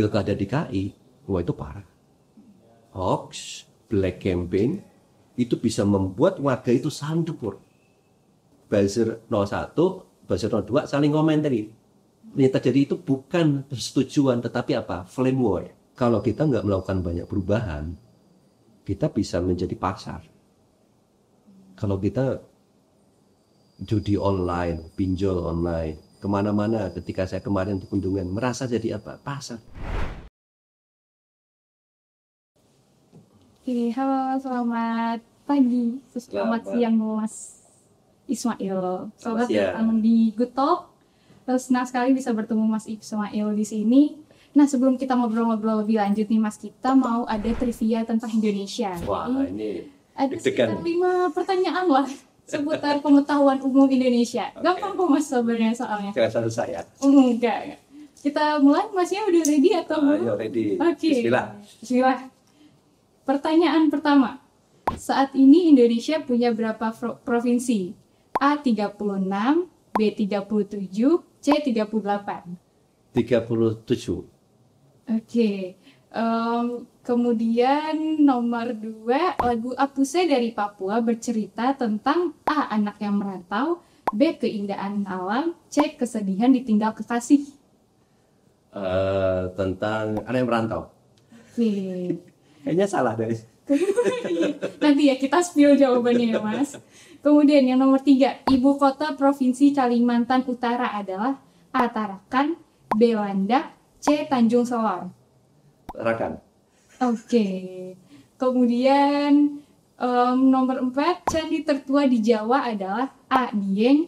pilkada DKI, wah itu parah. Hoax, black campaign, itu bisa membuat warga itu sandupur. Buzzer 01, buzzer 02 saling komentari. Ternyata jadi itu bukan persetujuan, tetapi apa? Flame war. Kalau kita nggak melakukan banyak perubahan, kita bisa menjadi pasar. Kalau kita judi online, pinjol online, kemana-mana, ketika saya kemarin untuk kunjungan, merasa jadi apa? Pasar. Oke, halo, selamat pagi, selamat siang Mas Ismail. Selamat datang di Good Talk. Senang sekali bisa bertemu Mas Ismail di sini. Nah, sebelum kita ngobrol-ngobrol lebih lanjut nih Mas, kita mau ada trivia tentang Indonesia. Wah, ini ada sekitar 5 pertanyaan lah seputar pengetahuan umum Indonesia. Gampang kok Mas sebenarnya soalnya. Jangan satu saya. Enggak. Kita mulai, Masnya udah ready atau belum? Ayo ready. Oke. Bismillah. Pertanyaan pertama. Saat ini Indonesia punya berapa provinsi? A 36, B 37, C 38. 37. Oke. Kemudian nomor 2, lagu Apuse dari Papua bercerita tentang A. anak yang merantau, B. keindahan alam, C. kesedihan ditinggal kekasih. Tentang anak yang merantau. Oke. Kayaknya salah deh. Nanti ya kita spill jawabannya ya Mas. Kemudian yang nomor 3, ibu kota provinsi Kalimantan Utara adalah A. Tarakan, B. Landak, C. Tanjung Selor. Tarakan. Oke. Kemudian nomor 4, candi tertua di Jawa adalah A. Dieng,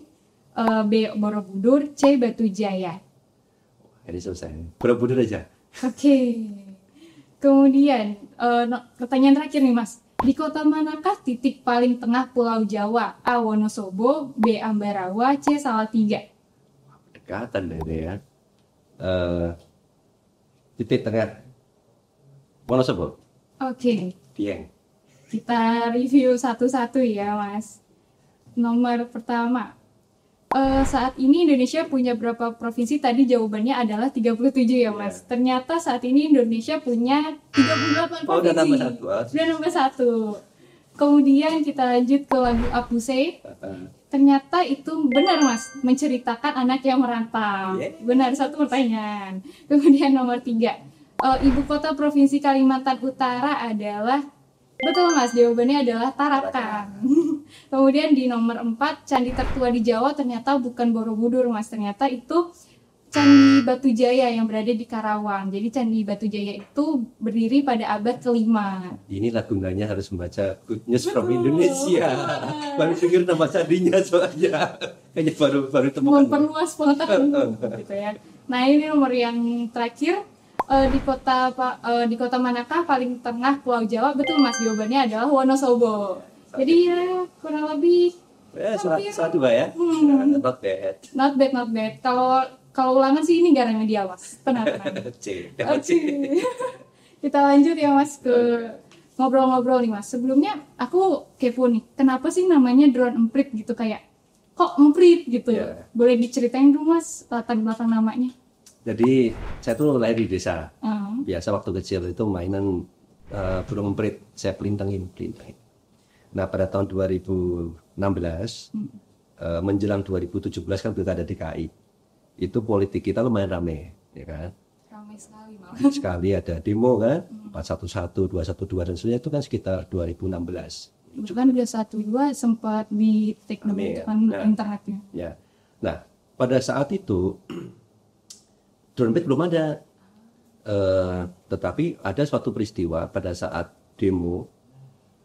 B. Borobudur, C. Batu Jaya. Ini selesai. Borobudur aja. Oke. Kemudian pertanyaan terakhir nih Mas. Di kota manakah titik paling tengah Pulau Jawa? A. Wonosobo, B. Ambarawa, C. Salatiga. Dekatan deh ini ya. Titik tengah Wonosobo. Oke. Dieng. Kita review satu-satu ya Mas. Nomor pertama. Saat ini Indonesia punya berapa provinsi? Tadi jawabannya adalah 37 ya Mas. Ternyata saat ini Indonesia punya 38 provinsi. Oh, udah nambah satu. Udah nambah 1. Kemudian kita lanjut ke lagu Apuse. Ternyata itu benar Mas, menceritakan anak yang merantau. Benar, satu pertanyaan. Kemudian nomor 3, ibu kota provinsi Kalimantan Utara adalah, betul Mas, jawabannya adalah Tarakan. Kemudian di nomor 4, candi tertua di Jawa ternyata bukan Borobudur Mas, ternyata itu Candi Batu Jaya yang berada di Karawang. Jadi Candi Batu Jaya itu berdiri pada abad ke-5. Inilah gunanya harus membaca Good News from Indonesia. Baru pikir nama candinya soalnya. Kayaknya baru temukan. Memperluas pengetahuan gitu ya. Nah, ini nomor yang terakhir. Di kota manakah paling tengah Pulau Jawa? Betul Mas, jawabannya adalah Wonosobo. Jadi ya kurang lebih satu ya. Not bad. Not bad. Kalau ulangan sih ini gak remedial Mas. Tenang. C. Kita lanjut ya Mas ke ngobrol-ngobrol nih Mas. Sebelumnya aku kepo nih. Kenapa sih namanya drone emprit gitu, kayak kok emprit gitu? Yeah. Boleh diceritain dulu Mas latar belakang namanya? Jadi saya tuh lahir di desa. Biasa waktu kecil itu mainan burung emprit, saya pelintangin. Nah pada tahun 2016 menjelang 2017 kan pilkada DKI, itu politik kita lumayan rame, ya kan? Ramai sekali malah. Sekali ada demo kan, 411, 212 dan seterusnya, itu kan sekitar 2016. Bahkan 212 sempat di take down internetnya. Ya. Nah pada saat itu drone emprit belum ada, tetapi ada suatu peristiwa pada saat demo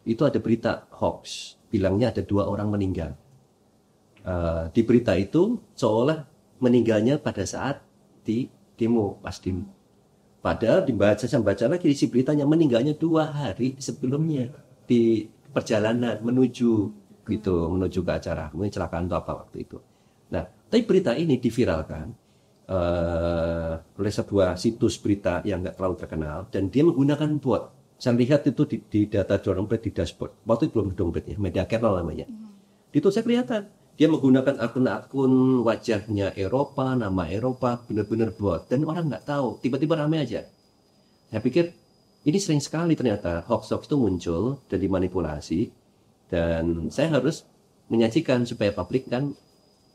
itu ada berita hoax, bilangnya ada 2 orang meninggal. Di berita itu seolah meninggalnya pada saat di demo, pas demo. Padahal saya baca lagi isi beritanya meninggalnya 2 hari sebelumnya di perjalanan menuju ke acara, mungkin kecelakaan atau apa waktu itu. Nah, tapi berita ini diviralkan oleh sebuah situs berita yang nggak terlalu terkenal, dan dia menggunakan bot. Saya lihat itu di data drone emprit di dashboard. Waktu itu belum drone emprit ya, media kernel namanya. Itu saya kelihatan dia menggunakan akun-akun wajahnya Eropa, nama Eropa, benar-benar bot, dan orang nggak tahu. Tiba-tiba ramai aja. Saya pikir ini sering sekali ternyata hoax-hoax itu muncul dan dimanipulasi, dan saya harus menyajikan supaya publik kan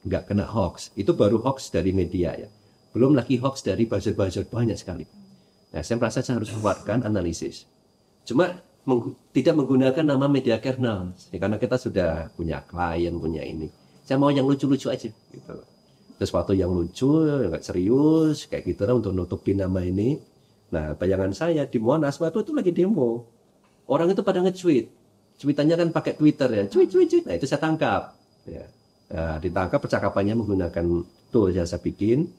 nggak kena hoax. Itu baru hoax dari media ya. Belum lagi hoax dari buzzer-buzzer, banyak sekali. Nah, saya merasa saya harus keluarkan analisis. Cuma tidak menggunakan nama media kernel, karena kita sudah punya klien, punya ini. Saya mau yang lucu-lucu aja gitu. Sesuatu yang lucu, nggak serius, kayak gitu lah, untuk nutupin nama ini. Nah, bayangan saya di Monas waktu itu lagi demo. Orang itu pada nge-tweet. Tweetannya kan pakai Twitter ya. Tweet. Nah, itu saya tangkap. Ya. Nah, ditangkap percakapannya menggunakan tool yang saya bikin.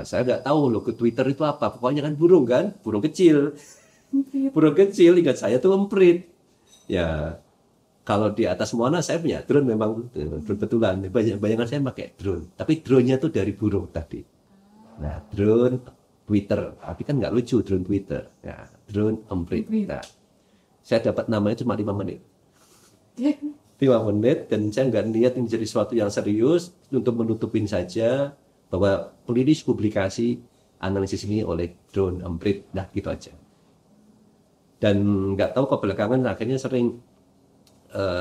Saya nggak tahu loh ke Twitter itu apa. Pokoknya kan burung kan, burung kecil. Burung kecil, ingat saya tuh emprit. Ya, kalau di atas Monas saya punya drone, memang drone betulan. Bayangan saya pakai drone, tapi drone-nya tuh dari burung tadi. Nah, drone Twitter, tapi kan nggak lucu drone Twitter. Ya, drone emprit. Nah, saya dapat namanya cuma 5 menit. 5 menit, dan saya nggak niat ini jadi sesuatu yang serius untuk menutupin saja bahwa peliris publikasi analisis ini oleh drone emprit. Nah, gitu aja. Dan nggak tahu kok belakangan akhirnya sering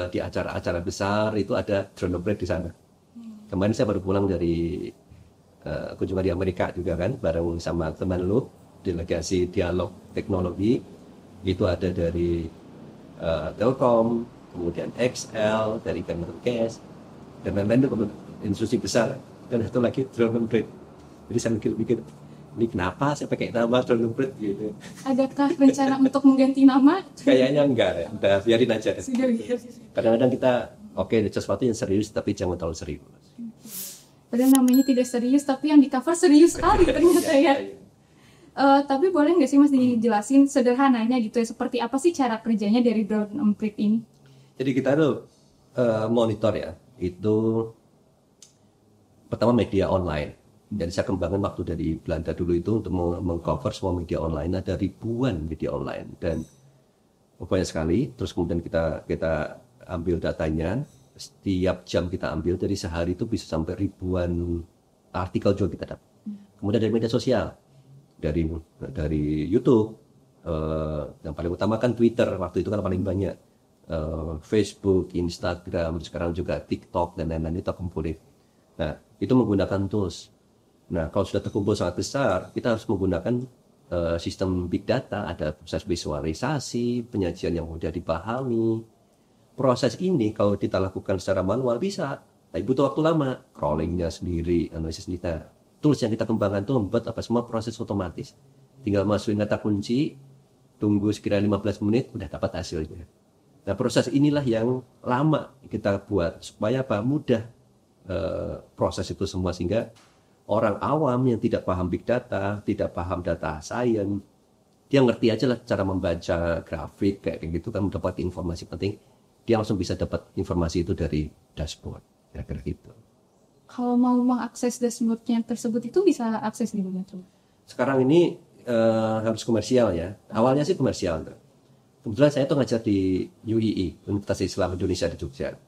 di acara-acara besar itu ada drone emprit di sana. Kemarin saya baru pulang dari kunjungan di Amerika juga kan, bareng sama teman lu, delegasi dialog teknologi. Itu ada dari Telkom, kemudian XL, dari Kemenkes, dan lain-lain, itu institusi besar. Dan satu lagi drone emprit. Jadi saya mikir, ini kenapa saya pakai nama drone emprit gitu. Adakah rencana untuk mengganti nama? Kayaknya enggak ya, udah biarin aja. Sudah biar. Kadang-kadang kita sesuatu yang serius tapi jangan terlalu serius. Padahal namanya tidak serius, tapi yang di cover serius sekali ternyata ya. Tapi boleh nggak sih Mas dijelasin sederhananya gitu ya, seperti apa sih cara kerjanya dari drone emprit ini? Jadi kita tuh monitor ya, itu pertama media online. Dan saya kembangkan waktu dari Belanda dulu itu untuk mengcover semua media online. Ada ribuan media online dan banyak sekali. Terus kemudian kita ambil datanya, setiap jam kita ambil, dari sehari itu bisa sampai ribuan artikel juga kita dapat. Kemudian dari media sosial, dari YouTube, yang paling utama kan Twitter, waktu itu kan paling banyak, Facebook, Instagram, sekarang juga TikTok dan lain-lain itu kumpulin. Nah, itu menggunakan tools. Nah, kalau sudah terkumpul sangat besar, kita harus menggunakan sistem big data, ada proses visualisasi, penyajian yang mudah dipahami. Proses ini kalau kita lakukan secara manual bisa, tapi butuh waktu lama. Crawlingnya sendiri, analisis kita. Tools yang kita kembangkan itu membuat semua proses otomatis. Tinggal masukin kata kunci, tunggu sekira 15 menit, udah dapat hasilnya. Nah, proses inilah yang lama kita buat supaya mudah proses itu semua, sehingga orang awam yang tidak paham big data, tidak paham data science, dia ngerti aja lah cara membaca grafik kayak gitu kan, mendapat informasi penting, dia langsung bisa dapat informasi itu dari dashboard, kira-kira gitu. Kalau mau mengakses dashboardnya tersebut itu bisa akses di mana tuh? Sekarang ini harus komersial ya. Awalnya sih komersial. Kebetulan saya tuh ngajar di UII, Universitas Islam Indonesia di Jogja,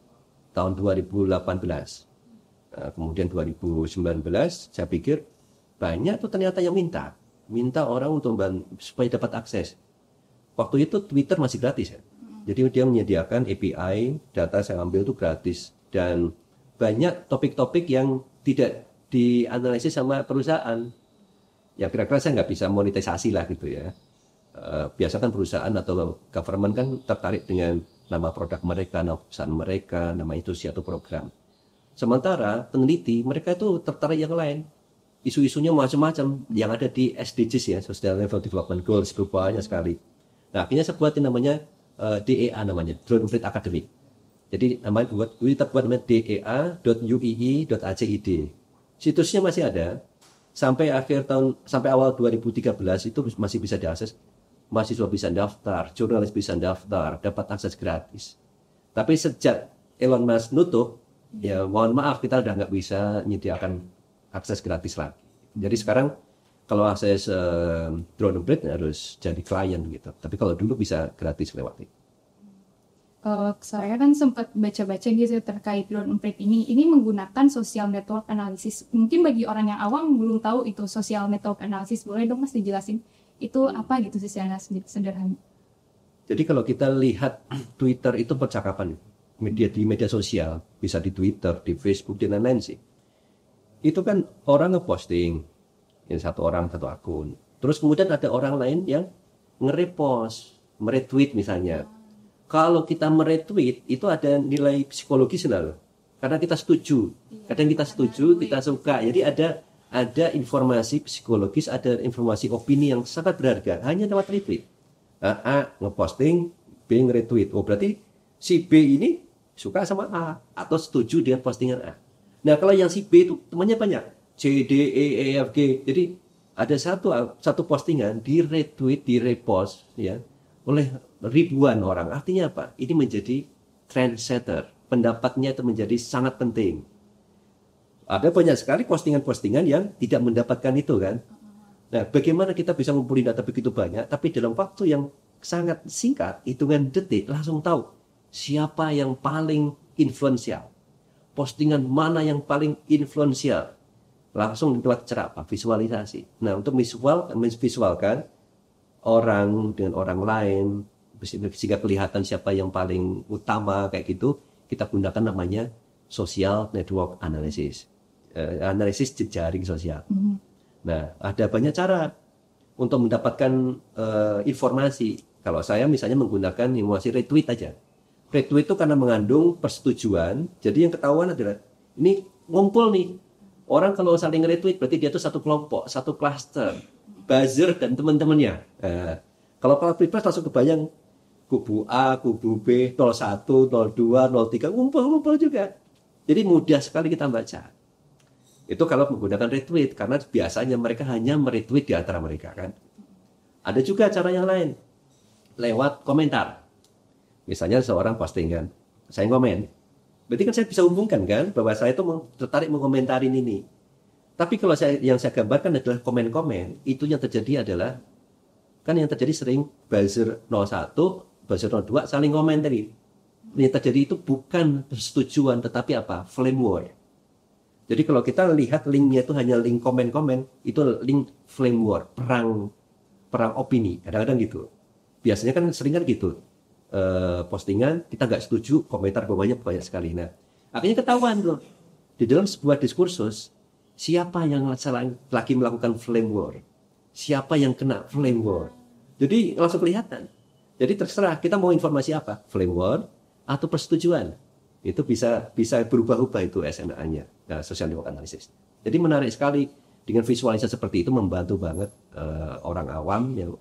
tahun 2018. Kemudian 2019 saya pikir banyak tuh ternyata yang minta orang untuk supaya dapat akses. Waktu itu Twitter masih gratis ya, jadi dia menyediakan API, data saya ambil itu gratis, dan banyak topik-topik yang tidak dianalisis sama perusahaan. Ya kira-kira saya nggak bisa monetisasi lah gitu ya. Biasa kan perusahaan atau government kan tertarik dengan nama produk mereka, nama perusahaan mereka, nama institusi atau program. Sementara peneliti mereka itu tertarik yang lain, isu-isunya macam-macam yang ada di SDGs ya, Sustainable Development Goals, banyak sekali. Nah, akhirnya saya buatin namanya DEA, namanya Drone Emprit Academy. Jadi kita buat namanya dea.uii.acid. Situsnya masih ada sampai sampai awal 2013 itu masih bisa diakses. Mahasiswa bisa daftar, jurnalis bisa daftar, dapat akses gratis. Tapi sejak Elon Musk nutup, ya mohon maaf, kita udah nggak bisa menyediakan akses gratis lagi. Jadi sekarang kalau akses drone emprit harus jadi klien gitu. Tapi kalau dulu bisa gratis lewat itu. Kalau saya kan sempat baca-baca gitu terkait drone emprit ini menggunakan social network analysis. Mungkin bagi orang yang awam belum tahu itu social network analysis, boleh dong Mas dijelasin itu apa gitu secara sederhana. Jadi kalau kita lihat Twitter itu percakapan di media sosial, bisa di Twitter, di Facebook, dan lain-lain sih. Itu kan orang ngeposting, yang satu orang satu akun. Terus kemudian ada orang lain yang nge-repost, meretweet misalnya. Kalau kita meretweet itu ada nilai psikologis loh. Karena kita setuju. Kadang kita setuju, kita suka. Jadi ada informasi psikologis, ada informasi opini yang sangat berharga hanya lewat retweet. A ngeposting, B nge-retweet. Oh berarti si B ini suka sama A atau setuju dengan postingan A. Nah kalau yang si B itu temannya banyak, C, D, E, F, G. Jadi ada satu postingan di retweet, di repost ya oleh ribuan orang. Artinya apa? Ini menjadi trendsetter. Pendapatnya itu menjadi sangat penting. Ada banyak sekali postingan-postingan yang tidak mendapatkan itu kan. Nah, bagaimana kita bisa ngumpulin data begitu banyak, tapi dalam waktu yang sangat singkat, hitungan detik, langsung tahu siapa yang paling influensial. Postingan mana yang paling influensial. Langsung lewat cara apa? Visualisasi. Nah, untuk memvisualkan orang dengan orang lain, sehingga kelihatan siapa yang paling utama kayak gitu, kita gunakan namanya social network analysis. Analisis jejaring sosial. Nah, ada banyak cara untuk mendapatkan informasi. Kalau saya misalnya menggunakan informasi retweet aja. Retweet itu karena mengandung persetujuan, jadi yang ketahuan adalah ini ngumpul nih. Orang kalau saling retweet berarti dia itu satu kelompok, satu cluster. Buzzer dan teman-temannya. Nah, kalau public press langsung kebayang kubu A, kubu B, 01, 02, 03, ngumpul juga. Jadi mudah sekali kita baca. Itu kalau menggunakan retweet, karena biasanya mereka hanya meretweet di antara mereka kan. Ada juga cara yang lain, lewat komentar. Misalnya seorang postingan, saya komen. Berarti kan saya bisa hubungkan kan, bahwa saya itu tertarik mengomentarin ini. Tapi kalau yang saya gambarkan adalah komen-komen, itu yang terjadi adalah, kan yang terjadi sering buzzer 01, buzzer 02 saling komentari. Yang terjadi itu bukan persetujuan, tetapi apa? Flame war. Jadi kalau kita lihat linknya itu hanya link komen-komen, itu link flame war, perang opini, kadang-kadang gitu. Biasanya kan sering kan gitu, postingan kita nggak setuju, komentar bawahnya banyak sekali. Nah, akhirnya ketahuan tuh di dalam sebuah diskursus. Siapa yang lagi melakukan flame war? Siapa yang kena flame war? Jadi langsung kelihatan. Jadi terserah kita mau informasi apa, flame war atau persetujuan. Itu bisa berubah-ubah itu SMA-nya, nah, social network analysis. Jadi menarik sekali dengan visualisasi seperti itu, membantu banget orang awam yang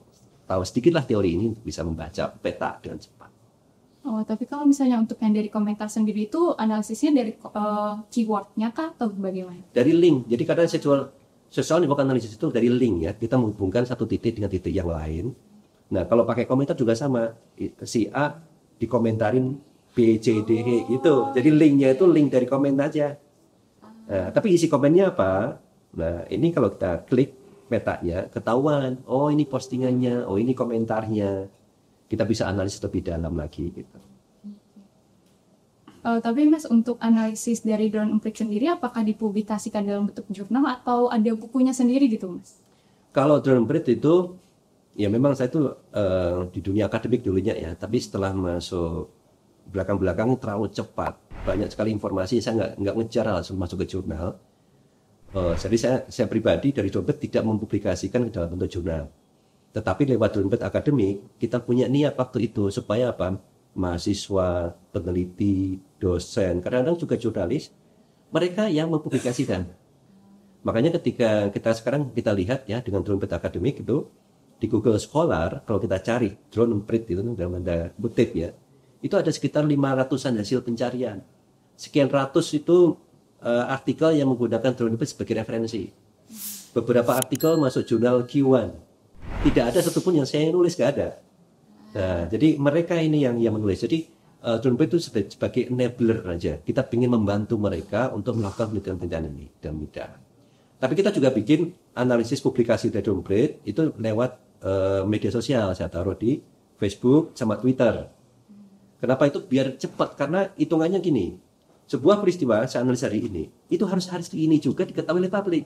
tahu sedikit lah teori ini bisa membaca peta dengan cepat. Oh, tapi kalau misalnya untuk yang dari komentar sendiri itu analisisnya dari keywordnya kah atau bagaimana? Dari link. Jadi kadang social network analysis itu dari link ya. Kita menghubungkan satu titik dengan titik yang lain. Nah, kalau pakai komentar juga sama. Si A dikomentarin B, C, D, E gitu. Jadi linknya itu link dari komen aja. Nah, tapi isi komennya apa? Nah, ini kalau kita klik petanya, ketahuan. Oh, ini postingannya. Oh, ini komentarnya. Kita bisa analisis lebih dalam lagi gitu. Tapi Mas, untuk analisis dari drone emprit sendiri apakah dipublikasikan dalam bentuk jurnal atau ada bukunya sendiri gitu Mas? Kalau drone emprit itu ya memang saya itu di dunia akademik dulunya ya, tapi setelah masuk belakang-belakang terlalu cepat, banyak sekali informasi, saya nggak ngejar langsung masuk ke jurnal. Jadi saya pribadi dari drone emprit tidak mempublikasikan ke dalam bentuk jurnal. Tetapi lewat drone emprit akademik, kita punya niat waktu itu supaya apa? Mahasiswa, peneliti, dosen, kadang-kadang juga jurnalis, mereka yang mempublikasikan. Makanya ketika kita lihat ya dengan drone emprit akademik itu di Google Scholar, kalau kita cari drone emprit itu dalam tanda kutip ya, itu ada sekitar 500-an hasil pencarian. Sekian ratus itu artikel yang menggunakan drone emprit sebagai referensi. Beberapa artikel masuk jurnal Q1. Tidak ada satupun yang saya nulis, nggak ada. Nah, jadi mereka ini yang menulis. Jadi drone emprit itu sebagai enabler aja. Kita ingin membantu mereka untuk melakukan penelitian-penelitian ini dan bidang. Tapi kita juga bikin analisis publikasi dari drone emprit itu lewat media sosial. Saya taruh di Facebook sama Twitter. Kenapa itu? Biar cepat, karena hitungannya gini. Sebuah peristiwa, saya analis hari ini, itu harus hari ini juga diketahui oleh publik.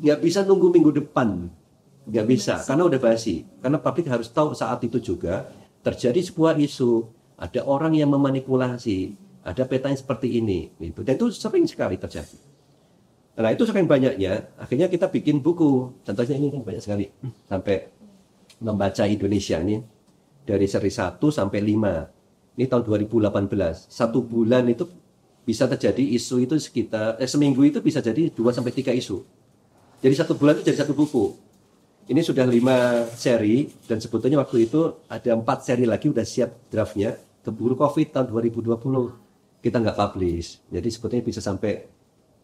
Nggak bisa nunggu minggu depan. Nggak bisa, karena udah basi. Karena publik harus tahu saat itu juga terjadi sebuah isu, ada orang yang memanipulasi, ada petanya seperti ini. Gitu. Dan itu sering sekali terjadi. Nah itu saking banyaknya, akhirnya kita bikin buku. Contohnya ini kan banyak sekali. Sampai membaca Indonesia ini, dari seri 1 sampai 5. Ini tahun 2018. 1 bulan itu bisa terjadi isu itu sekitar, seminggu itu bisa jadi 2 sampai 3 isu. Jadi 1 bulan itu jadi 1 buku. Ini sudah 5 seri, dan sebetulnya waktu itu ada 4 seri lagi udah siap draftnya. Keburu COVID tahun 2020, kita nggak publish. Jadi sebetulnya bisa sampai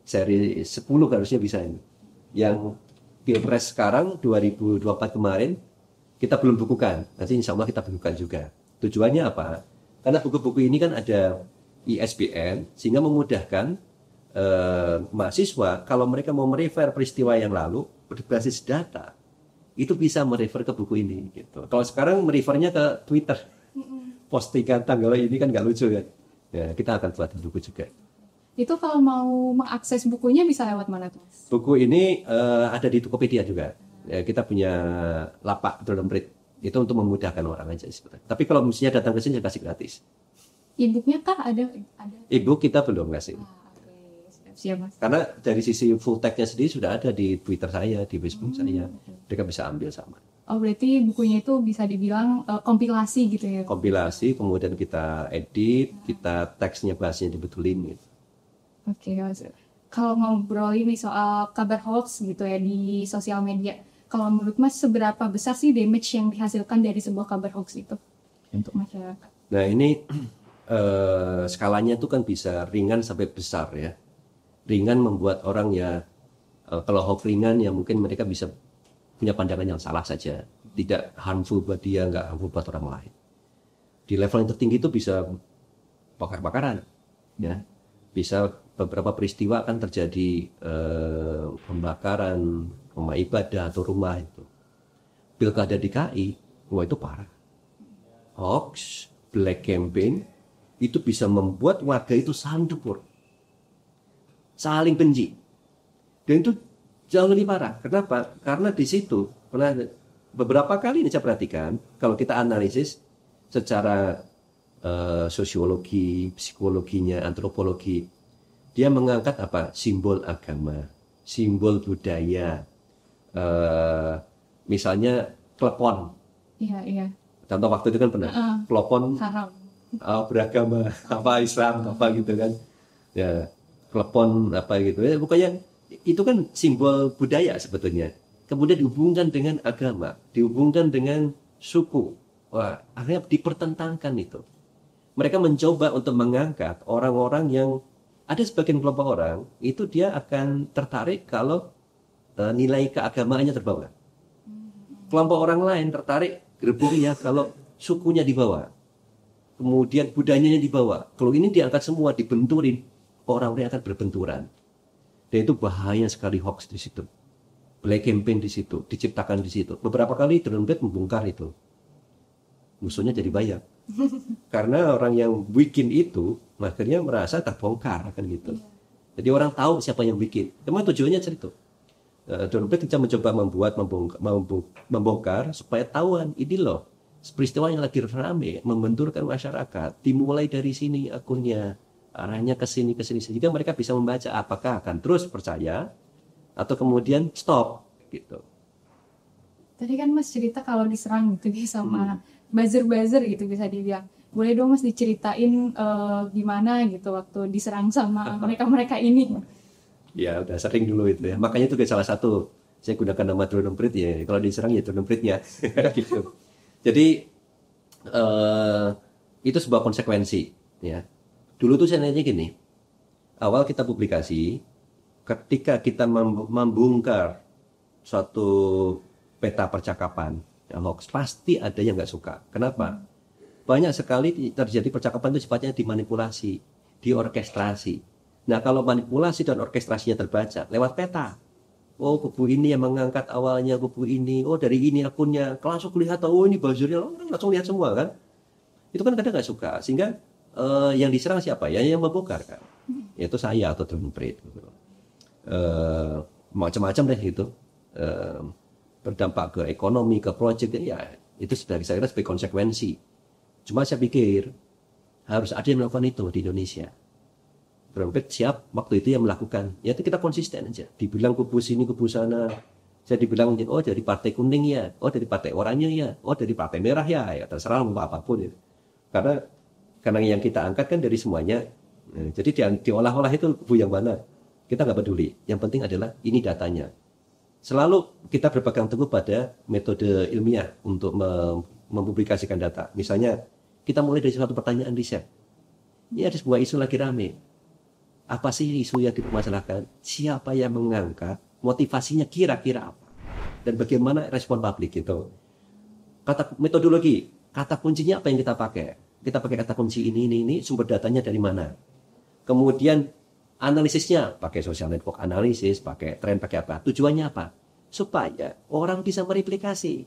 seri 10 harusnya bisa ini. Yang Pilpres sekarang 2024 kemarin kita belum bukukan. Nanti insya Allah kita bukukan juga. Tujuannya apa? Karena buku-buku ini kan ada ISBN, sehingga memudahkan mahasiswa kalau mereka mau merefer peristiwa yang lalu berbasis data, itu bisa merefer ke buku ini. Gitu. Kalau sekarang merefernya ke Twitter, postingan tanggal ini kan nggak lucu kan? Ya, kita akan buat buku juga. Itu kalau mau mengakses bukunya bisa lewat mana tuh? Buku ini ada di Tokopedia juga. Ya, kita punya lapak download itu untuk memudahkan orang aja sebetulnya. Tapi kalau mestinya datang ke sini saya kasih gratis. E-booknya kah ada? E-book kita belum kasih. Oke, siap Mas. Karena dari sisi full text-nya sendiri sudah ada di Twitter saya, di Facebook saya. Mereka bisa ambil sama. Oh berarti bukunya itu bisa dibilang kompilasi gitu ya? Kompilasi, kemudian kita edit, kita teksnya bahasanya dibetulin gitu. Oke, Mas. Kalau ngobrol ini soal kabar hoax gitu ya di sosial media, kalau menurut Mas seberapa besar sih damage yang dihasilkan dari sebuah kabar hoax itu untuk masyarakat? Nah ini skalanya tuh kan bisa ringan sampai besar ya. Ringan membuat orang ya, kalau hoax ringan ya mungkin mereka bisa punya pandangan yang salah saja, tidak harmful buat dia, nggak harmful buat orang lain. Di level yang tertinggi itu bisa bakar-bakaran, ya. Bisa beberapa peristiwa akan terjadi pembakaran rumah ibadah atau rumah itu. Pilkada DKI, wah itu parah. Hoax, black campaign, itu bisa membuat warga itu saling tempur, saling benci. Dan itu jauh lebih parah. Kenapa? Karena di situ pernah beberapa kali ini saya perhatikan, kalau kita analisis secara sosiologi, psikologinya, antropologi, dia mengangkat apa? Simbol agama, simbol budaya, misalnya klepon. Iya. Contoh waktu itu kan pernah klepon Haram. beragama apa Islam apa gitu kan, ya klepon apa gitu ya, pokoknya itu kan simbol budaya sebetulnya. Kemudian dihubungkan dengan agama, dihubungkan dengan suku. Wah, akhirnya dipertentangkan itu. Mereka mencoba untuk mengangkat orang-orang yang ada sebagian kelompok orang itu dia akan tertarik kalau nilai keagamaannya terbawa. Kelompok orang lain tertarik gerbongnya kalau sukunya dibawa. Kemudian budayanya dibawa. Kalau ini diangkat semua, dibenturin, orang-orang akan berbenturan. Dan itu bahaya sekali hoax di situ. Black campaign di situ, diciptakan di situ. Beberapa kali Drone membongkar itu. Musuhnya jadi banyak. Karena orang yang bikin itu akhirnya merasa terbongkar kan gitu. Jadi orang tahu siapa yang bikin. Memang tujuannya cerita. Drone kita mencoba membongkar supaya tahuan ini loh peristiwa yang lagi ramai membenturkan masyarakat. Dimulai dari sini akunnya, arahnya ke sini sehingga mereka bisa membaca apakah akan terus percaya atau kemudian stop gitu. Tadi kan Mas cerita kalau diserang gitu sama buzzer gitu bisa dibilang. Boleh dong Mas diceritain gimana gitu waktu diserang sama mereka ini? Ya udah sering dulu itu ya. Makanya itu salah satu saya gunakan nama Drone ya. Kalau diserang ya Drone nya gitu. Jadi itu sebuah konsekuensi ya. Dulu tuh saya nanya gini. Awal kita publikasi, ketika kita membongkar suatu peta percakapan hoax, pasti ada yang nggak suka. Kenapa? Banyak sekali terjadi percakapan itu sifatnya dimanipulasi, diorkestrasi. Nah kalau manipulasi dan orkestrasinya terbaca lewat peta, oh kubu ini yang mengangkat awalnya, kubu ini, oh dari ini akunnya, langsung kelihatan, oh ini buzzernya, orang langsung lihat semua kan. Itu kan kadang nggak suka, sehingga yang diserang siapa? Ya yang membongkar kan, yaitu saya atau Drone Emprit. Macam-macam deh itu, berdampak ke ekonomi, ke proyek, ya itu sudah saya kira sebagai konsekuensi. Cuma saya pikir harus ada yang melakukan itu di Indonesia. Drone Emprit siap waktu itu yang melakukan. Ya itu kita konsisten aja. Dibilang kubu sini, kubu sana. Saya dibilang, oh dari partai kuning ya, oh dari partai oranye ya, oh dari partai merah ya, ya terserah mau apapun ya. Karena yang kita angkat kan dari semuanya. Nah, jadi diolah-olah itu kubu yang mana, kita nggak peduli. Yang penting adalah ini datanya. Selalu kita berpegang teguh pada metode ilmiah untuk mempublikasikan data. Misalnya kita mulai dari suatu pertanyaan riset. Ini ada sebuah isu lagi rame. Apa sih isu yang dipermasalahkan? Siapa yang mengangkat? Motivasinya kira-kira apa? Dan bagaimana respon publik itu? Kata metodologi, kata kuncinya apa yang kita pakai? Kita pakai kata kunci ini, sumber datanya dari mana? Kemudian analisisnya, pakai social network analisis, pakai tren, pakai apa? Tujuannya apa? Supaya orang bisa mereplikasi.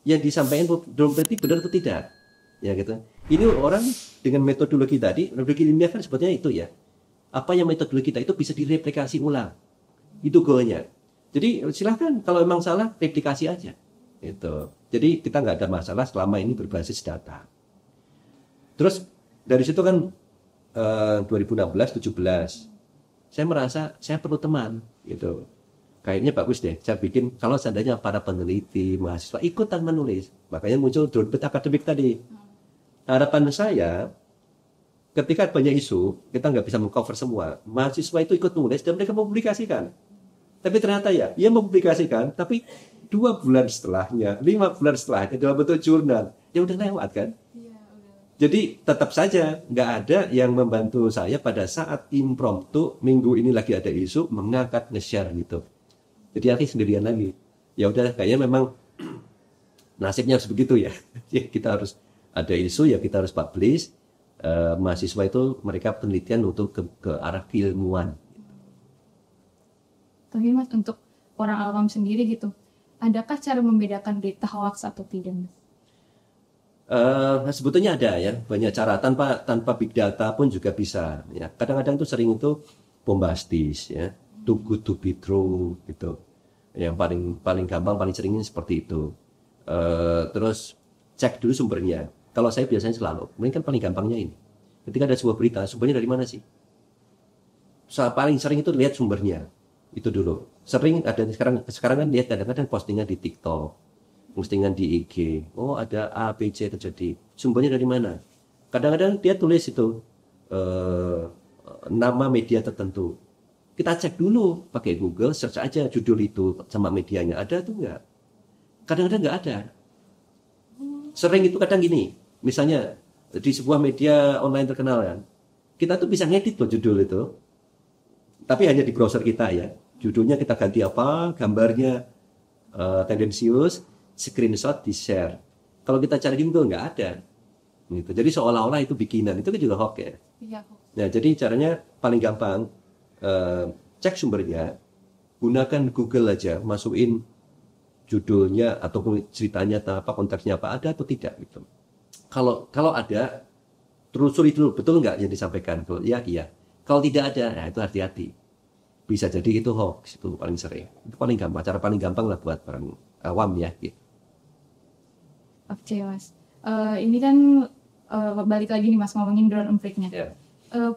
Yang disampaikan Drone Emprit benar atau tidak? Ya gitu. Ini orang dengan metodologi tadi, metodologi ilmiah kan sebetulnya itu ya. Apa yang metodologi kita itu bisa direplikasi ulang. Itu goalnya. Jadi silahkan kalau memang salah replikasi aja. Itu. Jadi kita nggak ada masalah selama ini berbasis data. Terus dari situ kan 2016-17 saya merasa saya perlu teman gitu. Kayaknya bagus deh. Saya bikin kalau seandainya para peneliti, mahasiswa ikutan menulis. Makanya muncul Drone Emprit akademik tadi. Harapan saya ketika banyak isu, kita nggak bisa mengcover semua. Mahasiswa itu ikut nulis dan mereka mempublikasikan. Tapi ternyata ya, dia mempublikasikan, tapi 2 bulan setelahnya, 5 bulan setelahnya dalam bentuk jurnal, ya udah lewat kan. Jadi tetap saja nggak ada yang membantu saya pada saat impromptu minggu ini lagi ada isu mengangkat nge-share gitu. Jadi akhirnya sendirian lagi. Ya udah kayaknya memang nasibnya harus begitu ya. Kita harus ada isu ya kita harus publish. Mahasiswa itu mereka penelitian untuk ke arah keilmuan. Tapi Mas untuk orang awam sendiri gitu, adakah cara membedakan berita hoax atau tidak Mas? Sebetulnya ada ya banyak cara tanpa big data pun juga bisa ya. Kadang-kadang tuh sering itu bombastis ya, too good to be true gitu. Yang paling gampang paling seringnya seperti itu. Terus cek dulu sumbernya. Kalau saya biasanya selalu, mungkin kan paling gampangnya ini. Ketika ada sebuah berita, sumbernya dari mana sih? Paling sering itu lihat sumbernya. Itu dulu. Sering ada sekarang kan lihat kadang-kadang postingan di TikTok, postingan di IG. Oh, ada A, B, C terjadi. Sumbernya dari mana? Kadang-kadang dia tulis itu nama media tertentu. Kita cek dulu pakai Google, search aja judul itu sama medianya. Ada atau enggak? Kadang-kadang enggak ada. Sering itu kadang gini, misalnya di sebuah media online terkenal kan, kita tuh bisa ngedit loh judul itu, tapi hanya di browser kita ya. Judulnya kita ganti apa, gambarnya tendensius, screenshot di share. Kalau kita cari di Google nggak ada. Gitu. Jadi seolah-olah itu bikinan, itu kan juga hoax ya. Iya. Nah jadi caranya paling gampang, cek sumbernya, gunakan Google aja, masukin judulnya atau ceritanya apa konteksnya apa ada atau tidak gitu. Kalau ada telusuri dulu betul nggak yang disampaikan tuh ya iya. Kalau tidak ada nah itu hati-hati. Bisa jadi itu hoax itu paling sering. Itu paling gampang cara paling gampang lah buat orang awam ya. Gitu. Oke Mas. Ini kan balik lagi nih Mas ngomongin Drone Emprit-nya. Yeah.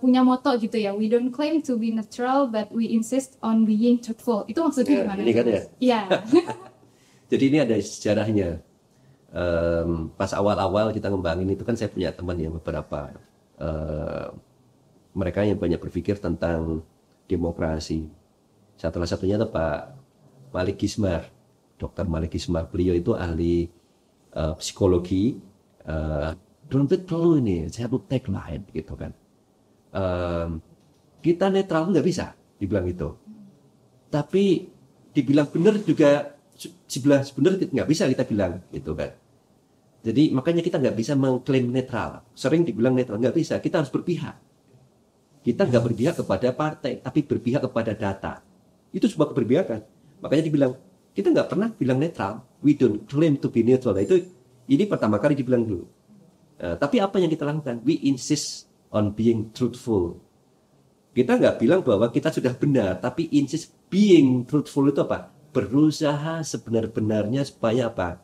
Punya moto gitu ya, we don't claim to be neutral but we insist on being truthful. Itu maksudnya gimana? Ini kan ya. Iya. Jadi ini ada sejarahnya. Pas awal-awal kita ngembangin itu kan saya punya teman yang beberapa mereka yang banyak berpikir tentang demokrasi. Salah satunya itu Pak Malik Gismar, Dr. Malik Gismar. Beliau itu ahli psikologi. Drone Emprit perlu ini, saya tuh tagline gitu kan. Kita netral nggak bisa dibilang itu. Tapi dibilang benar juga sebenarnya nggak bisa kita bilang gitu kan. Jadi makanya kita nggak bisa mengklaim netral. Sering dibilang netral nggak bisa. Kita harus berpihak. Kita nggak berpihak kepada partai, tapi berpihak kepada data. Itu sebuah keberpihakan. Makanya dibilang kita nggak pernah bilang netral. We don't claim to be neutral. Nah, itu ini pertama kali dibilang dulu. Tapi apa yang kita lakukan? We insist on being truthful. Kita nggak bilang bahwa kita sudah benar, tapi insist being truthful itu apa? Berusaha sebenar-benarnya supaya apa?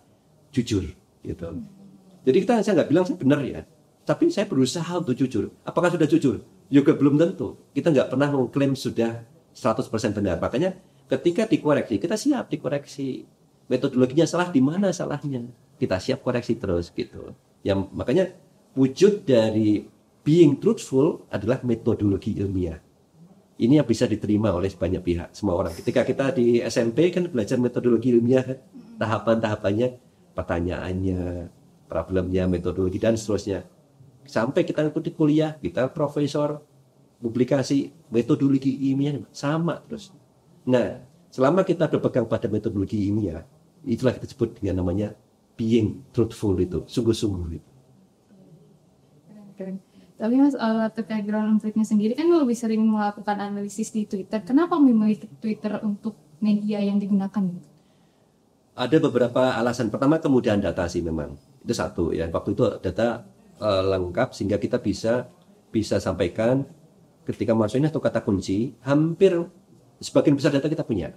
Jujur, gitu. Jadi saya nggak bilang saya benar ya, tapi saya berusaha untuk jujur. Apakah sudah jujur? Juga belum tentu. Kita nggak pernah mengklaim sudah 100% benar. Makanya ketika dikoreksi, kita siap dikoreksi. Metodologinya salah, di mana salahnya? Kita siap koreksi terus gitu. Yang makanya wujud dari being truthful adalah metodologi ilmiah. Ini yang bisa diterima oleh banyak pihak, semua orang. Ketika kita di SMP kan belajar metodologi ilmiah, kan? Tahapan-tahapannya, pertanyaannya, problemnya, metodologi dan seterusnya. Sampai kita ikuti kuliah, kita profesor, publikasi, metodologi ilmiah sama terus. Nah, selama kita berpegang pada metodologi ilmiah, itulah kita sebut dengan namanya being truthful itu, sungguh-sungguh itu. Keren. Tapi Mas, terkait ground truth-nya sendiri kan lebih sering melakukan analisis di Twitter. Kenapa memilih Twitter untuk media yang digunakan? Ada beberapa alasan. Pertama, kemudahan data sih memang. Itu satu ya. Waktu itu data lengkap sehingga kita bisa sampaikan ketika masuknya atau kata kunci, hampir sebagian besar data kita punya.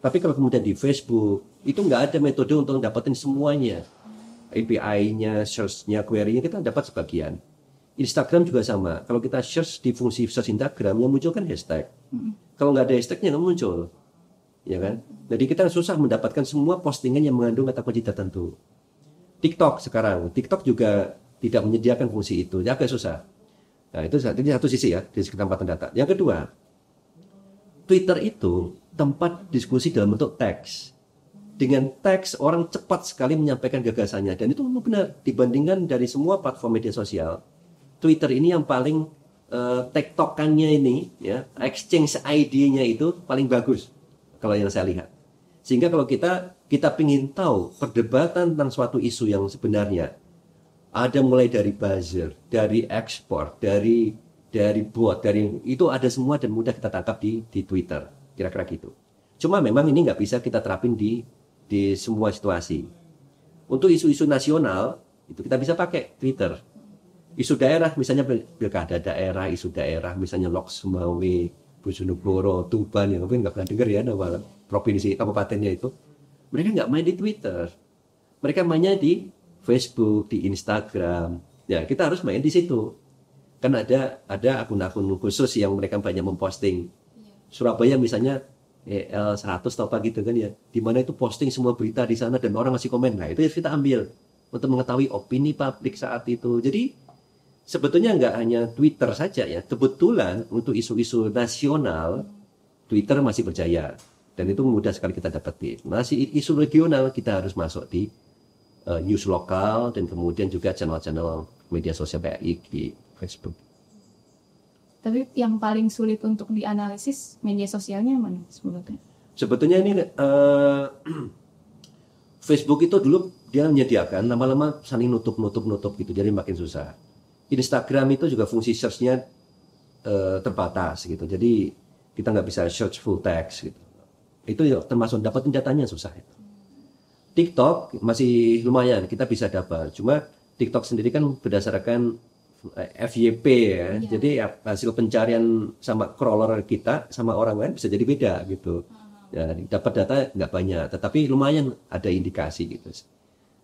Tapi kalau kemudian di Facebook, itu nggak ada metode untuk dapetin semuanya. API-nya, search-nya, query-nya kita dapat sebagian. Instagram juga sama. Kalau kita search di fungsi search Instagram, yang muncul kan hashtag. Kalau nggak ada hashtag-nya nggak muncul. Ya kan? Jadi kita susah mendapatkan semua postingan yang mengandung kata kunci tertentu. TikTok sekarang. TikTok juga tidak menyediakan fungsi itu. Agak susah. Nah, itu satu sisi ya, dari kesempatan data. Yang kedua, Twitter itu tempat diskusi dalam bentuk teks. Dengan teks, orang cepat sekali menyampaikan gagasannya. Dan itu benar, dibandingkan dari semua platform media sosial. Twitter ini yang paling tektokannya ini, ya, exchange ID-nya itu paling bagus. Kalau yang saya lihat. Sehingga kalau kita ingin tahu perdebatan tentang suatu isu yang sebenarnya, ada mulai dari buzzer, dari ekspor, dari bot, itu ada semua dan mudah kita tangkap di Twitter. Kira-kira gitu. Cuma memang ini nggak bisa kita terapin di semua situasi. Untuk isu-isu nasional, itu kita bisa pakai Twitter. Isu daerah, misalnya pilkada daerah, isu daerah, misalnya Lok Sumawe, Bojonegoro, Tuban, yang mungkin nggak pernah dengar ya nama provinsi kabupatennya itu. Mereka nggak main di Twitter. Mereka mainnya di Facebook, di Instagram. Ya, kita harus main di situ. Kan ada akun-akun khusus yang mereka banyak memposting. Surabaya misalnya EL100 atau apa gitu kan ya. Di mana itu posting semua berita di sana dan orang masih komen. Nah, itu kita ambil untuk mengetahui opini publik saat itu. Jadi sebetulnya nggak hanya Twitter saja ya. Kebetulan untuk isu-isu nasional Twitter masih berjaya dan itu mudah sekali kita dapetin. Masih isu regional kita harus masuk di news lokal dan kemudian juga channel-channel media sosial kayak IG, Facebook. Tapi yang paling sulit untuk dianalisis media sosialnya mana sebetulnya? Sebetulnya ini Facebook itu dulu dia menyediakan, lama-lama saling nutup gitu, jadi makin susah. Instagram itu juga fungsi search-nya terbatas gitu, jadi kita nggak bisa search full text gitu. Itu ya, termasuk dapatin datanya susah itu. TikTok masih lumayan, kita bisa dapat. Cuma TikTok sendiri kan berdasarkan FYP ya. Jadi hasil pencarian sama crawler kita sama orang lain bisa jadi beda gitu. Ya, dapat data nggak banyak, tetapi lumayan ada indikasi gitu.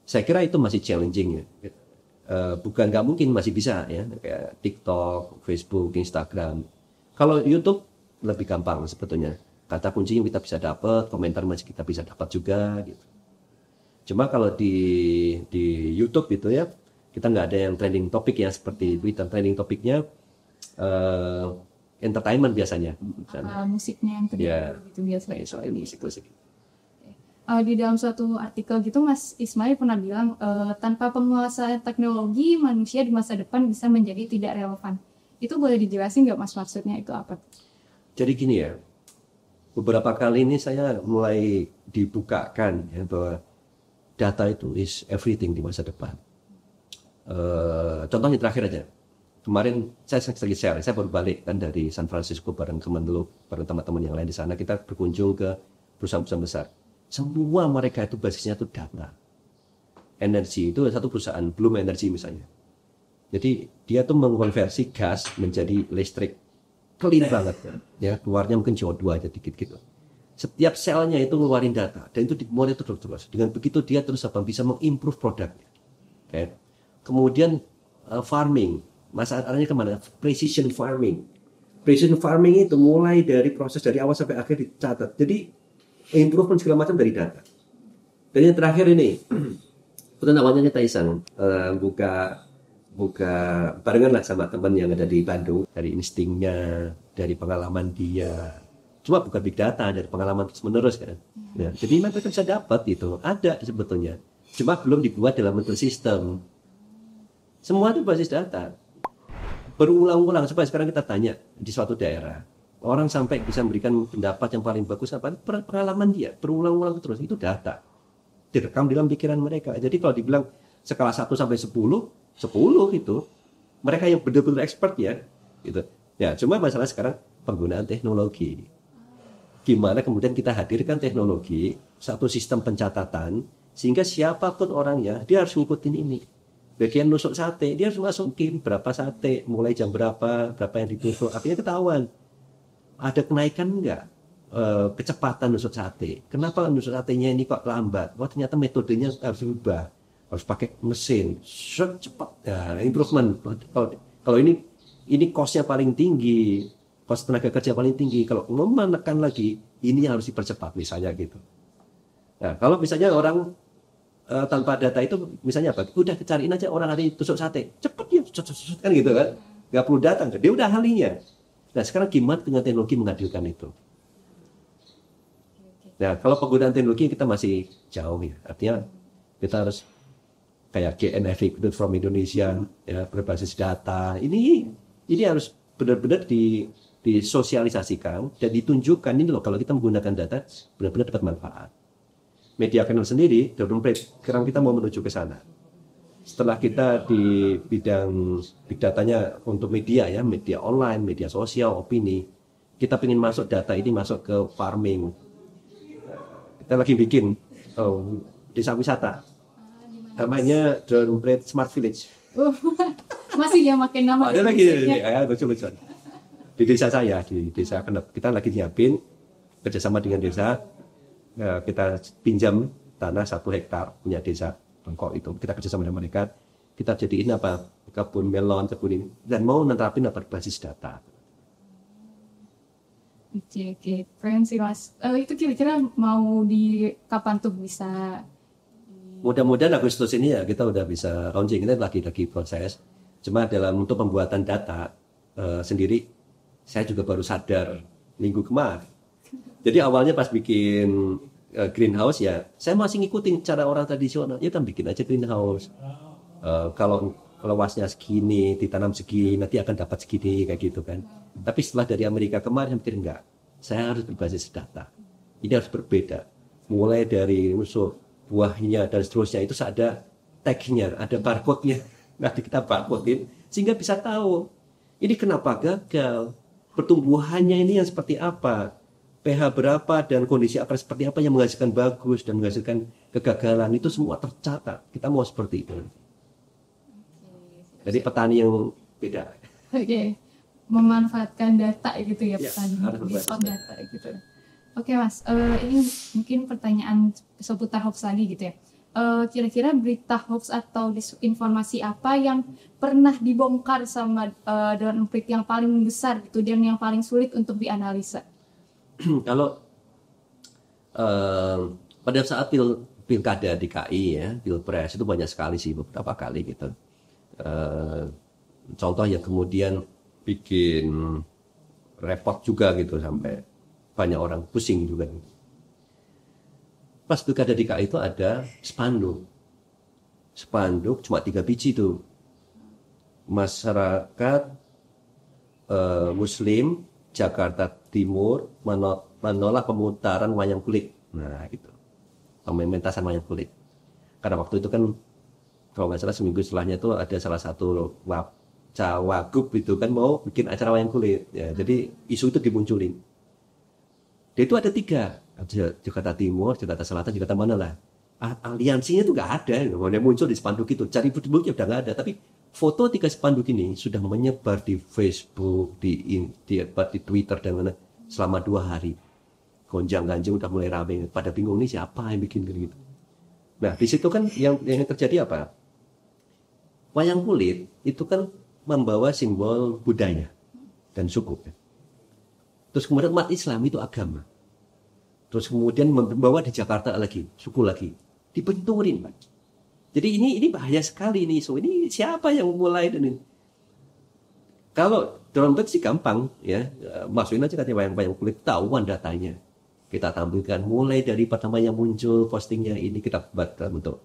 Saya kira itu masih challenging ya. Bukan nggak mungkin, masih bisa ya, kayak TikTok, Facebook, Instagram. Kalau YouTube lebih gampang sebetulnya. Kata kuncinya kita bisa dapat, komentar masih kita bisa dapat juga gitu. Cuma kalau di YouTube gitu ya, kita nggak ada yang trending topik ya seperti Twitter. Trending topiknya entertainment biasanya. Musiknya yang terdengar Ya, gitu biasanya. soal musik. Di dalam suatu artikel gitu Mas Ismail pernah bilang tanpa penguasaan teknologi manusia di masa depan bisa menjadi tidak relevan. Itu boleh dijelasin nggak Mas maksudnya itu apa? Jadi gini ya, beberapa kali ini saya mulai dibukakan ya, bahwa data itu is everything di masa depan. Contohnya terakhir aja. Kemarin saya lagi share, saya baru balik kan dari San Francisco bareng Kemenlu, bareng teman-teman yang lain di sana. Kita berkunjung ke perusahaan-perusahaan besar. Semua mereka itu basisnya itu data. Energi itu satu perusahaan, Bloom Energy misalnya. Jadi dia tuh mengkonversi gas menjadi listrik, clean banget ya, keluarnya mungkin CO2 aja dikit gitu. Setiap selnya itu ngeluarin data dan itu dimonitor terus. Dengan begitu dia terus bisa mengimprove produknya. Okay. Kemudian farming, masalahnya kemana? Precision farming. Precision farming itu mulai dari proses dari awal sampai akhir dicatat. Jadi improvement segala macam dari data. Dan yang terakhir ini, itu namanya Taisang buka barengan lah sama teman yang ada di Bandung, dari instingnya, dari pengalaman dia. Cuma bukan big data, dari pengalaman terus menerus kan. Ya, jadi memang kita bisa dapat itu, ada sebetulnya. Cuma belum dibuat dalam bentuk sistem. Semua itu basis data. Berulang-ulang, supaya sekarang kita tanya di suatu daerah, orang sampai bisa memberikan pendapat yang paling bagus apa? Pengalaman dia, berulang-ulang terus, itu data. Direkam dalam pikiran mereka. Jadi kalau dibilang skala 1 sampai 10 itu mereka yang benar-benar expert ya, gitu. Ya, cuma masalah sekarang penggunaan teknologi. Gimana kemudian kita hadirkan teknologi, satu sistem pencatatan, sehingga siapapun orangnya, dia harus ngikutin ini. Bagian nusuk sate, dia harus masukin berapa sate, mulai jam berapa yang ditusuk, akhirnya ketahuan. Ada kenaikan enggak kecepatan nusuk sate? Kenapa nusuk satenya ini kok lambat? Wah, ternyata metodenya harus berubah. Harus pakai mesin, cepat. Ya, improvement. Kalau ini cost-nya paling tinggi, cost tenaga kerja paling tinggi. Kalau mau menekan lagi, ini harus dipercepat misalnya gitu. Nah, kalau misalnya orang tanpa data itu misalnya apa? Udah cariin aja orang ada tusuk sate, cepet ya, kan gitu kan? Nggak perlu datang, dia udah ahlinya. Nah, sekarang gimana dengan teknologi menghadirkan itu? Nah, kalau penggunaan teknologi kita masih jauh ya. Artinya kita harus kayak GNFI from Indonesia ya, berbasis data. Ini harus benar-benar disosialisasikan dan ditunjukkan ini loh, kalau kita menggunakan data benar-benar dapat manfaat. Media Channel sendiri, sekarang kita mau menuju ke sana. Setelah kita di bidang big datanya untuk media ya, media online, media sosial, opini, kita ingin masuk data ini masuk ke farming. Kita lagi bikin desa wisata, namanya Downplate Smart Village. Masih ya makin nama. Ada lagi ya, lucu-lucu. Di desa saya, di desa Kenep, kita lagi nyiapin kerjasama dengan desa. Kita pinjam tanah 1 hektar punya desa Bangkok itu, kita kerjasama dengan mereka, kita jadiin kebun melon, kebun ini, dan mau nerapin berbasis data. Oke, keren sih Mas. Itu kira-kira mau di kapan tuh bisa? Mudah-mudahan Agustus ini ya kita udah bisa launching. Ini lagi proses. Cuma dalam untuk pembuatan data sendiri, saya juga baru sadar minggu kemarin. Jadi awalnya pas bikin greenhouse ya, saya masih ngikutin cara orang tradisional. Ya kan bikin aja greenhouse. Kalau luasnya segini, ditanam segini, nanti akan dapat segini kayak gitu kan. Tapi setelah dari Amerika kemarin, saya mikir enggak. Saya harus berbasis data. Ini harus berbeda. Mulai dari musuh buahnya dan seterusnya itu ada tag-nya, ada barcode-nya. Nanti kita barcode-in sehingga bisa tahu ini kenapa gagal, pertumbuhannya ini yang seperti apa, pH berapa dan kondisi apa seperti apa yang menghasilkan bagus dan menghasilkan kegagalan, itu semua tercatat. Kita mau seperti itu. Jadi petani yang beda. Oke. Memanfaatkan data gitu ya, petani. Harus data gitu. Oke Mas, ini mungkin pertanyaan seputar hoax lagi gitu ya. Kira-kira berita hoax atau disinformasi apa yang pernah dibongkar sama Dewan Emprit yang paling besar gitu dan yang paling sulit untuk dianalisa? Kalau pada saat pilkada DKI ya, pilpres itu banyak sekali sih, beberapa kali gitu. Contoh yang kemudian bikin repot juga gitu, sampai banyak orang pusing juga. Pas pilkada DKI itu ada spanduk cuma 3 biji tuh. Masyarakat Muslim Jakarta Timur menolak pemutaran wayang kulit. Nah itu, pementasan wayang kulit. Karena waktu itu kan kalau nggak salah seminggu setelahnya itu ada salah satu cawagup itu kan mau bikin acara wayang kulit. Ya, jadi isu itu dimunculin. Dia itu ada 3, Jakarta Timur, Jakarta Selatan, Jakarta mana lah. Aliansinya itu nggak ada. Dia muncul di spanduk itu, cari bukti udah nggak ada. Tapi foto 3 spanduk ini sudah menyebar di Facebook, di Twitter dan mana selama 2 hari. Gonjang-ganjing udah mulai rame, pada bingung nih siapa yang bikin gitu. Nah, di situ kan yang terjadi apa? Wayang kulit itu kan membawa simbol budaya dan suku. Terus kemudian umat Islam itu agama. Terus kemudian membawa di Jakarta lagi, suku lagi. Dibenturin, Pak. Jadi ini bahaya sekali nih. So, ini siapa yang mulai dan ini? Kalau download sih gampang ya. Masukin aja katanya wayang kulit, tahuan datanya. Kita tampilkan mulai dari pertama yang muncul postingnya ini kita buat dalam bentuk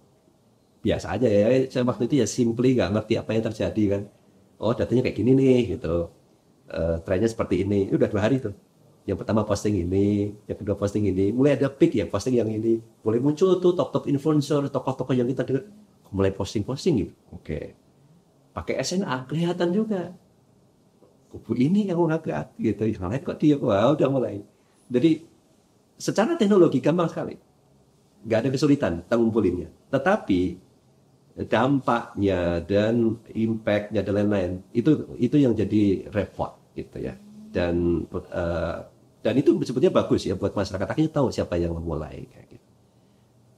biasa aja ya. Saya waktu itu ya simply nggak ngerti apa yang terjadi kan. Oh datanya kayak gini nih gitu. Trennya seperti ini. Udah 2 hari tuh. Yang pertama posting ini, yang kedua posting ini. Mulai ada peak ya posting yang ini. Mulai muncul tuh top influencer, tokoh-tokoh yang kita dengar. Mulai posting gitu. Oke. Pakai SNA kelihatan juga. Kubu ini yang ngangkat gitu. Yang lain kok dia udah mulai. Jadi secara teknologi gampang sekali. Nggak ada kesulitan kita ngumpulinnya. Tetapi dampaknya dan impactnya dan lain-lain itu yang jadi repot gitu ya. Dan itu sebetulnya bagus ya buat masyarakat. Akhirnya tahu siapa yang memulai kayak gitu.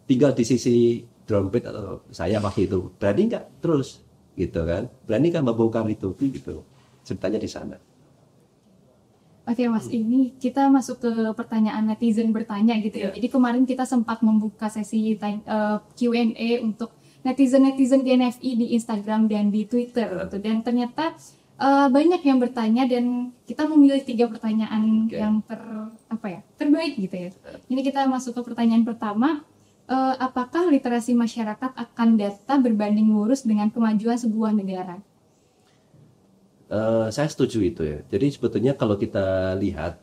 Tinggal di sisi drum beat atau saya waktu itu berani nggak terus gitu kan? Berani nggak membongkar itu gitu. Ceritanya di sana. Oke Mas, ini kita masuk ke pertanyaan netizen bertanya gitu ya. Jadi kemarin kita sempat membuka sesi Q&A untuk netizen-netizen GNFI di Instagram dan di Twitter gitu. Dan ternyata banyak yang bertanya dan kita memilih 3 pertanyaan yang terbaik gitu ya. Ini kita masuk ke pertanyaan pertama. Apakah literasi masyarakat akan data berbanding lurus dengan kemajuan sebuah negara? Saya setuju itu ya. Jadi sebetulnya kalau kita lihat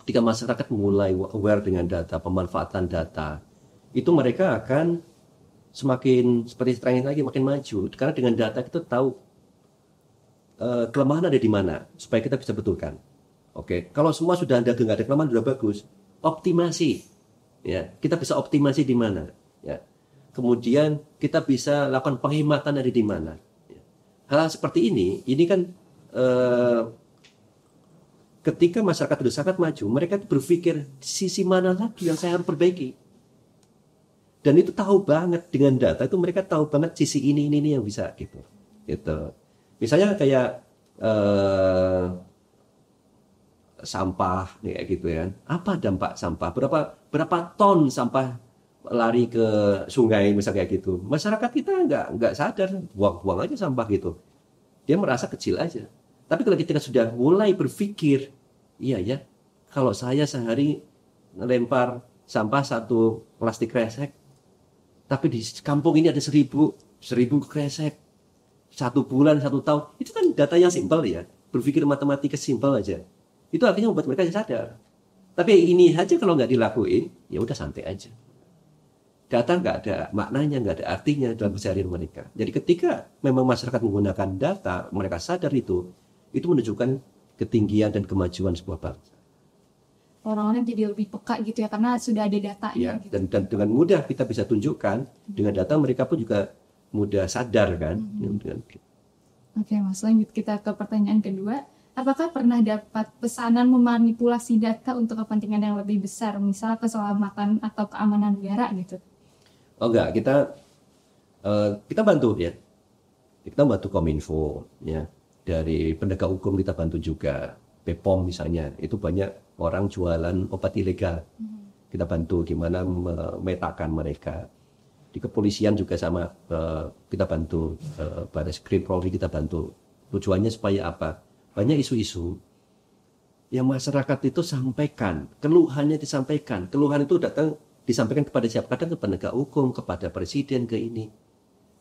ketika masyarakat mulai aware dengan data, pemanfaatan data, itu mereka akan semakin seperti terakhir lagi makin maju. Karena dengan data kita tahu kelemahan ada di mana supaya kita bisa betulkan. Oke, kalau semua sudah ada, nggak ada kelemahan sudah bagus. Optimasi, ya kita bisa optimasi di mana, ya. Kemudian kita bisa lakukan penghematan ada di mana. Hal seperti ini kan ketika masyarakat sudah sangat maju, mereka berpikir sisi mana lagi yang saya harus perbaiki. Dan itu tahu banget dengan data itu mereka tahu banget sisi ini yang bisa gitu. Misalnya kayak sampah kayak gitu ya. Apa dampak sampah? Berapa ton sampah lari ke sungai misalnya kayak gitu. Masyarakat kita nggak sadar, buang aja sampah gitu. Dia merasa kecil aja. Tapi kalau kita sudah mulai berpikir, iya ya, kalau saya sehari ngelempar sampah 1 plastik kresek, tapi di kampung ini ada 1000 kresek, 1 bulan 1 tahun, itu kan data yang simpel ya. Berpikir matematika simpel aja. Itu akhirnya membuat mereka sadar. Tapi ini aja kalau nggak dilakuin, ya udah santai aja. Data nggak ada maknanya, nggak ada artinya dalam keseharian mereka. Jadi ketika memang masyarakat menggunakan data, mereka sadar itu menunjukkan ketinggian dan kemajuan sebuah bangsa. Orang-orang jadi lebih peka gitu ya, karena sudah ada datanya. Ya, gitu. dan dengan mudah kita bisa tunjukkan, dengan data mereka pun juga mudah sadar kan. Oke Mas, lanjut kita ke pertanyaan kedua. Apakah pernah dapat pesanan memanipulasi data untuk kepentingan yang lebih besar, misal keselamatan atau keamanan negara gitu? Oh enggak, kita bantu ya. Kita bantu Kominfo ya. Dari penegak hukum kita bantu juga. BPOM misalnya, itu banyak orang jualan obat ilegal. Kita bantu gimana memetakan mereka. Di kepolisian juga sama, kita bantu. Barreskrim Polri kita bantu. Tujuannya supaya apa? Banyak isu-isu yang masyarakat itu sampaikan, keluhannya disampaikan. Keluhan itu disampaikan kepada siapa? Kadang ke penegak hukum, kepada presiden, ke ini.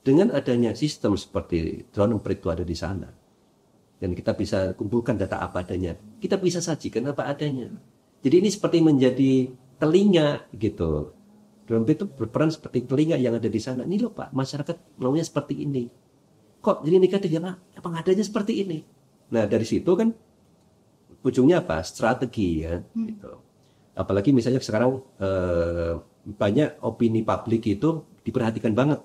Dengan adanya sistem seperti drone itu ada di sana, dan kita bisa kumpulkan data apa adanya, kita bisa sajikan apa adanya. Jadi ini seperti menjadi telinga gitu. Drone itu berperan seperti telinga yang ada di sana. Ini loh Pak, masyarakat maunya seperti ini. Kok jadi negatif ya Pak? Apa adanya seperti ini? Nah dari situ kan ujungnya apa? Strategi ya. Gitu. Apalagi misalnya sekarang banyak opini publik itu diperhatikan banget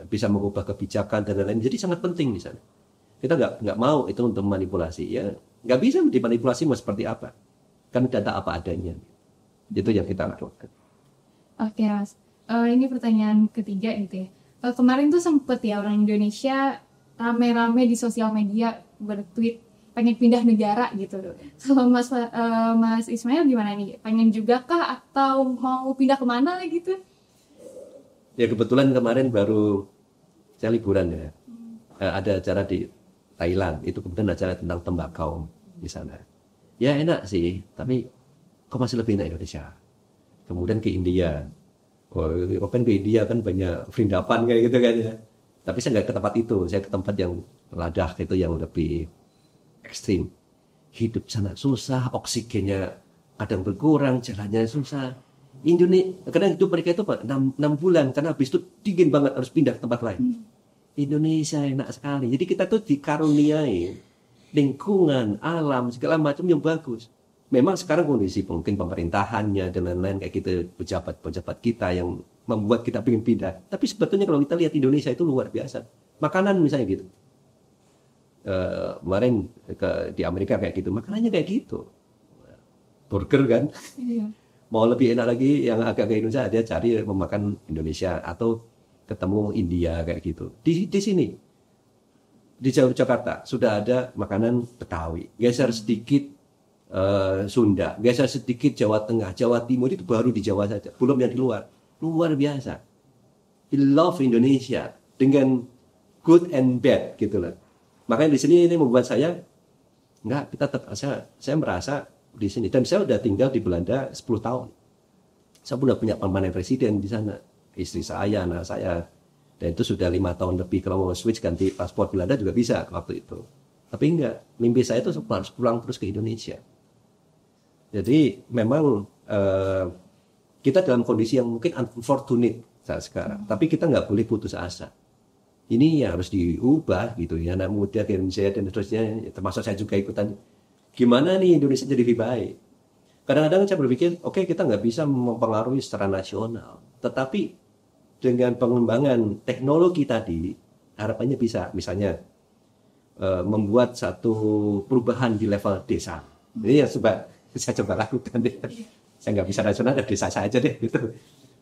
bisa mengubah kebijakan dan lain-lain. Jadi sangat penting di sana. Kita nggak mau itu untuk manipulasi. Ya nggak bisa dimanipulasi mau seperti apa. Kan data apa adanya. Itu yang kita lakukan. Oke Mas, ini pertanyaan ketiga gitu ya. Kemarin tuh sempet ya orang Indonesia rame-rame di sosial media bertweet pengen pindah negara gitu. Kalau Mas Ismail gimana nih? Pengen juga kah atau mau pindah kemana gitu? Ya kebetulan kemarin baru saya liburan ya. Ada acara di Thailand, itu kemudian acara tentang tembakau di sana. Ya enak sih, tapi kok masih lebih enak Indonesia. Kemudian ke India. Kan ke India kan banyak perindapan kayak gitu kan ya. Tapi saya nggak ke tempat itu, saya ke tempat yang Ladakh itu yang lebih ekstrim. Hidup sana susah, oksigennya kadang berkurang, jalannya susah. Kadang hidup mereka itu 6 bulan, karena habis itu dingin banget harus pindah ke tempat lain. Indonesia enak sekali. Jadi kita tuh dikaruniai lingkungan, alam, segala macam yang bagus. Memang sekarang kondisi mungkin pemerintahannya dan lain-lain kayak gitu, pejabat-pejabat kita yang membuat kita ingin pindah. Tapi sebetulnya kalau kita lihat Indonesia itu luar biasa. Makanan misalnya gitu. Kemarin di Amerika kayak gitu, makanannya kayak gitu. Burger kan. Iya. Mau lebih enak lagi yang agak ke Indonesia, dia cari memakan Indonesia atau ketemu India kayak gitu. Di sini di Jakarta sudah ada makanan Betawi. Geser sedikit Sunda, geser sedikit Jawa Tengah, Jawa Timur, itu baru di Jawa saja, belum yang di luar. Luar biasa. I love Indonesia dengan good and bad gitu loh. Makanya di sini ini membuat saya kita tetap saya merasa di sini, dan saya udah tinggal di Belanda 10 tahun. Saya udah punya permanent resident di sana, istri saya, anak saya, dan itu sudah 5 tahun lebih. Kalau mau switch ganti paspor Belanda juga bisa waktu itu. Tapi enggak, mimpi saya itu harus pulang terus ke Indonesia. Jadi memang kita dalam kondisi yang mungkin unfortunate saat sekarang, tapi kita nggak boleh putus asa. Ini ya harus diubah gitu ya, anak muda ke Indonesia dan seterusnya, termasuk saya juga ikutan. Gimana nih Indonesia jadi lebih baik? Kadang-kadang saya berpikir, oke, kita nggak bisa mempengaruhi secara nasional, tetapi dengan pengembangan teknologi tadi, harapannya bisa, misalnya membuat satu perubahan di level desa. Ini yang saya coba lakukan deh. Saya nggak bisa nasional, ada desa saya aja deh gitu.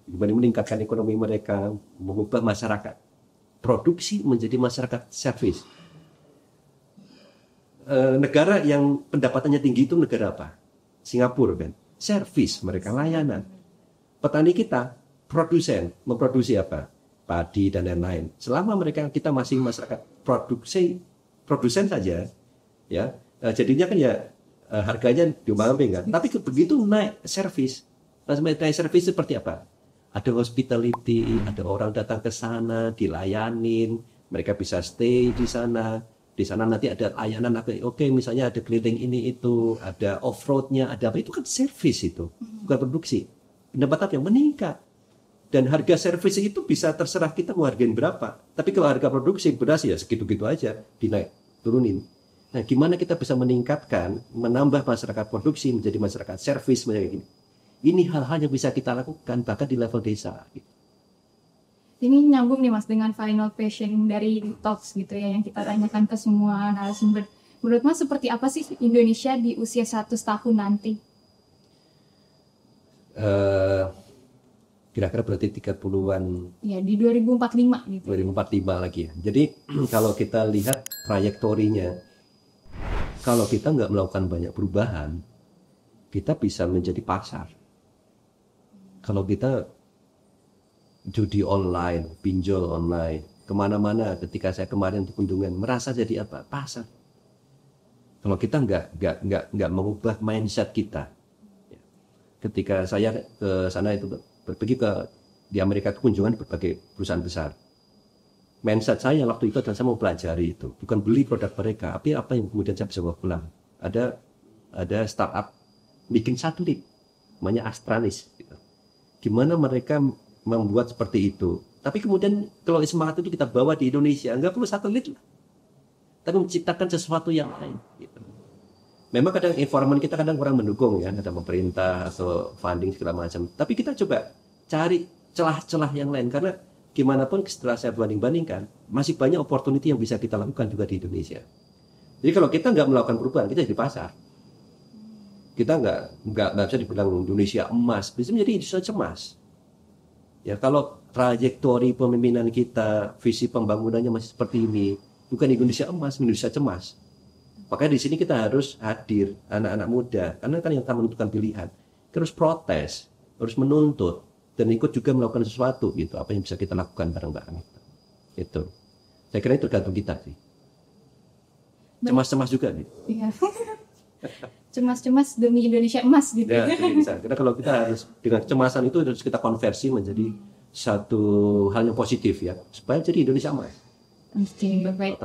Gimana meningkatkan ekonomi mereka, mengubah masyarakat produksi menjadi masyarakat service. Negara yang pendapatannya tinggi itu negara apa? Singapura kan, service, mereka layanan. Petani kita produsen, memproduksi apa? Padi dan lain-lain. Selama kita masih masyarakat produsen saja, ya jadinya kan ya harganya diomong-omong kan. Tapi begitu naik service, naik service seperti apa? Ada hospitality, ada orang datang ke sana, dilayanin, mereka bisa stay di sana. Di sana nanti ada layanan, oke, misalnya ada keliling ini itu, ada off-roadnya, ada apa, itu kan service itu, bukan produksi. Pendapatan yang meningkat. Dan harga servis itu bisa terserah kita mau hargain berapa. Tapi kalau harga produksi beras ya segitu-gitu aja, dinaik, turunin. Nah, gimana kita bisa meningkatkan, menambah masyarakat produksi menjadi masyarakat servis, menjadi gini. Ini hal-hal yang bisa kita lakukan bahkan di level desa. Ini nyambung nih Mas dengan final question dari Talks gitu ya, yang kita tanyakan ke semua narasumber. Menurut Mas seperti apa sih Indonesia di usia 100 tahun nanti? Kira-kira berarti 30-an. Ya, di 2045 gitu. 2045 lagi ya. Jadi kalau kita lihat trajektorinya, kalau kita nggak melakukan banyak perubahan, kita bisa menjadi pasar. Kalau kita judi online, pinjol online, kemana-mana, ketika saya kemarin untuk kunjungan, merasa jadi apa? Pasar. Kalau kita nggak mengubah mindset kita. Ketika saya ke sana itu pergi di Amerika kunjungan berbagai perusahaan besar. Mindset saya waktu itu adalah saya mau pelajari itu, bukan beli produk mereka, tapi apa yang kemudian saya bisa bawa pulang. Ada startup bikin satelit, namanya Astralis. Gitu. Gimana mereka membuat seperti itu? Tapi kemudian kalau semangat itu kita bawa di Indonesia, nggak perlu satelit lah, tapi menciptakan sesuatu yang lain. Gitu. Memang kadang environment kita kadang kurang mendukung ya, ada pemerintah atau funding segala macam. Tapi kita coba cari celah-celah yang lain karena gimana pun setelah saya banding-bandingkan, masih banyak opportunity yang bisa kita lakukan juga di Indonesia. Jadi kalau kita nggak melakukan perubahan, kita di pasar. Kita nggak bisa dibilang Indonesia emas, bisa menjadi Indonesia cemas. Ya kalau trajektori pemimpinan kita, visi pembangunannya masih seperti ini, bukan Indonesia emas, Indonesia cemas. Makanya di sini kita harus hadir anak-anak muda, karena kan yang akan menentukan pilihan. Kita harus protes, harus menuntut, dan ikut juga melakukan sesuatu gitu. Apa yang bisa kita lakukan bareng-bareng itu. Saya kira itu tergantung kita sih. Cemas-cemas juga nih. Iya. Cemas-cemas demi Indonesia emas gitu. Ya, bisa. Karena kalau kita harus dengan kecemasan itu harus kita konversi menjadi satu hal yang positif ya, supaya jadi Indonesia emas. Oke, baik.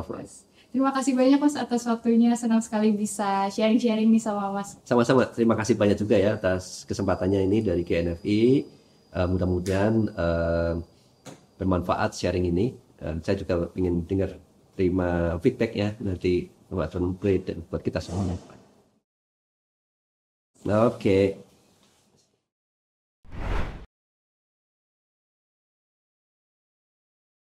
Terima kasih banyak Mas atas waktunya. Senang sekali bisa sharing-sharing nih sama Mas. Sama-sama. Terima kasih banyak juga ya atas kesempatannya ini dari GNFI. Mudah-mudahan bermanfaat sharing ini. Saya juga ingin terima feedback ya dari Pak John Plate dan buat kita semuanya. Oke.